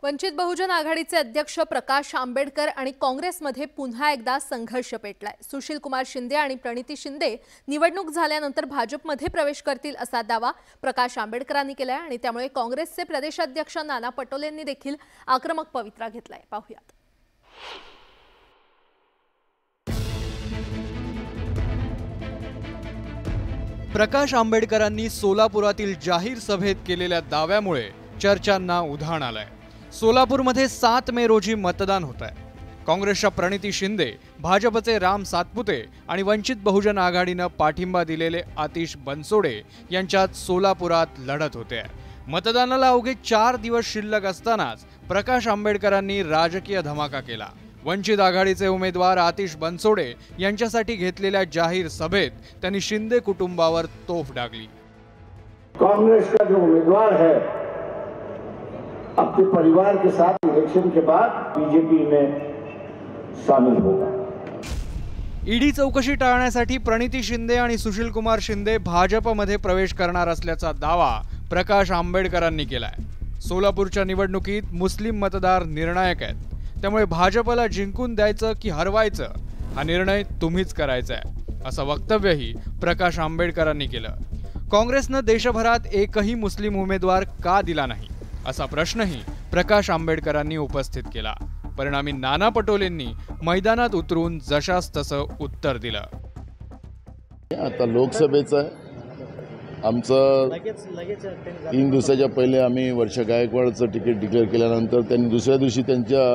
वंचित बहुजन आघाडीचे अध्यक्ष प्रकाश आंबेडकर आणि काँग्रेसमध्ये पुन्हा एकदा संघर्ष पेटलाय। सुशील कुमार शिंदे आणि प्रणिती शिंदे निवडणूक झाल्यानंतर भाजपमध्ये प्रवेश करतील असा दावा प्रकाश आंबेडकरांनी केलाय आणि त्यामुळे काँग्रेसचे प्रदेशाध्यक्ष नाना पटोलेंनी देखील आक्रमक पवित्रा घेतलाय। पाहूयात। प्रकाश आंबेडकरांनी सोलापुरातील जाहीर सभेत केलेल्या दाव्यामुळे चर्चांना उधाण आलंय। सोलापूरमध्ये 7 मे रोजी मतदान होत आहे। काँग्रेसच्या प्रणिती शिंदे, भाजपचे राम सातपुते आणि वंचित बहुजन आघाडीनं पाठिंबा दिलेले आतिश बनसोडे यांच्यात सोलापुरात लढत होते। मतदानाला अवघे 4 दिवस शिल्लक असतानाच प्रकाश आंबेडकरांनी राजकीय धमाका केला। वंचित आघाडीचे उमेदवार आतिश बनसोडे यांच्यासाठी घेतलेल्या जाहीर सभेत त्यांनी शिंदे कुटुंबावर तोफ डागली। कांग्रेस का जो उम्मीदवार है अपने परिवार के साथ इलेक्शन के बाद बीजेपी में शामिल होगा। ईडी चौकशी टाळण्यासाठी प्रणिती शिंदे आणि सुशील कुमार शिंदे भाजपमध्ये प्रवेश करणार असल्याचा दावा प्रकाश आंबेडकरांनी केलाय। सोलापूरच्या निवडणुकीत मुस्लिम मतदार निर्णायक आहेत, त्यामुळे भाजपला जिंकून द्यायचं की हरवायचं हा निर्णय तुम्हीच करायचा आहे, असं वक्तव्यही प्रकाश आंबेडकरांनी केलं। काँग्रेसनं देशभरात एकही मुस्लिम उमेदवार का दिला नाही असा प्रश्नही प्रकाश आंबेडकरांनी उपस्थित केला। परिणामी नाना पटोलेंनी मैदानात उतरून जशास तसं उत्तर दिलं। आता लोकसभेचं आमचं 3 दिवसाच्या पहिले आम्ही वर्षा गायकवाडचं तिकीट डिक्लेअर केल्यानंतर त्यांनी दुसऱ्या दिवशी त्यांच्या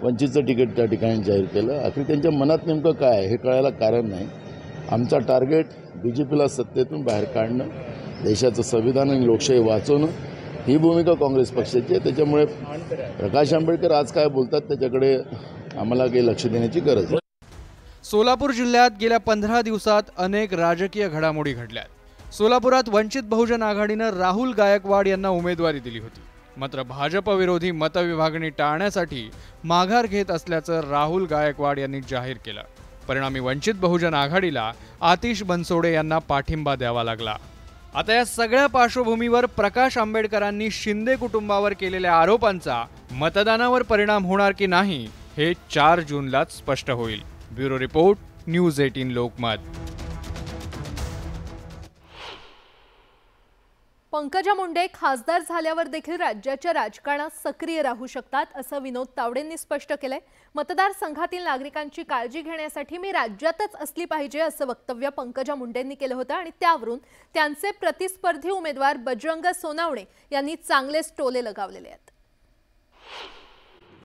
वंचितचं तिकीट त्या ठिकाणी जाहीर केलं। आखरी त्यांच्या मनात नेमकं काय आहे हे कळायला कारण नाही। आमचा टार्गेट बीजेपीला सत्तेतून बाहेर काढणं, देशाचं संविधान आणि लोकशाही वाचवणं ही भूमिका काँग्रेस पक्षाची आहे। त्याच्यामुळे प्रकाश आंबेडकर आज काय बोलतात त्याच्याकडे आम्हाला काही लक्ष देण्याची गरज आहे। सोलापूर जिल्ह्यात गेल्या 15 दिवसात अनेक राजकीय घडामोडी घडल्यात। सोलापुरात वंचित बहुजन आघाडीनं राहुल गायकवाड यांना उमेदवारी दिली होती, मात्र भाजप विरोधी मतविभागणी टाळण्यासाठी माघार घेत असल्याचं राहुल गायकवाड यांनी जाहीर केलं। परिणामी वंचित बहुजन आघाडीला आतिश बनसोडे यांना पाठिंबा द्यावा लागला। आता या सगळ्या पार्श्वभूमीवर प्रकाश आंबेडकरांनी शिंदे कुटुंबावर केलेल्या आरोपांचा मतदानावर परिणाम होणार की नाही हे 4 जूनलाच स्पष्ट होईल। Bureau report, news 18 Lokmat. Pankaja Munde खासदार झाल्यावर देखील राज्याच्या राजकारणात सक्रिय राहू शकतात असं विनोद तावडेंनी स्पष्ट केलंय। मतदारसंघातील नागरिकांची काळजी घेण्यासाठी मी राज्यातच असली पाहिजे असं वक्तव्य पंकजा मुंडेंनी केलं होतं आणि त्यावरून त्यांचे प्रतिस्पर्धी उमेदवार बजरंग सोनावणे यांनी चांगलेच टोले लगावलेले आहेत।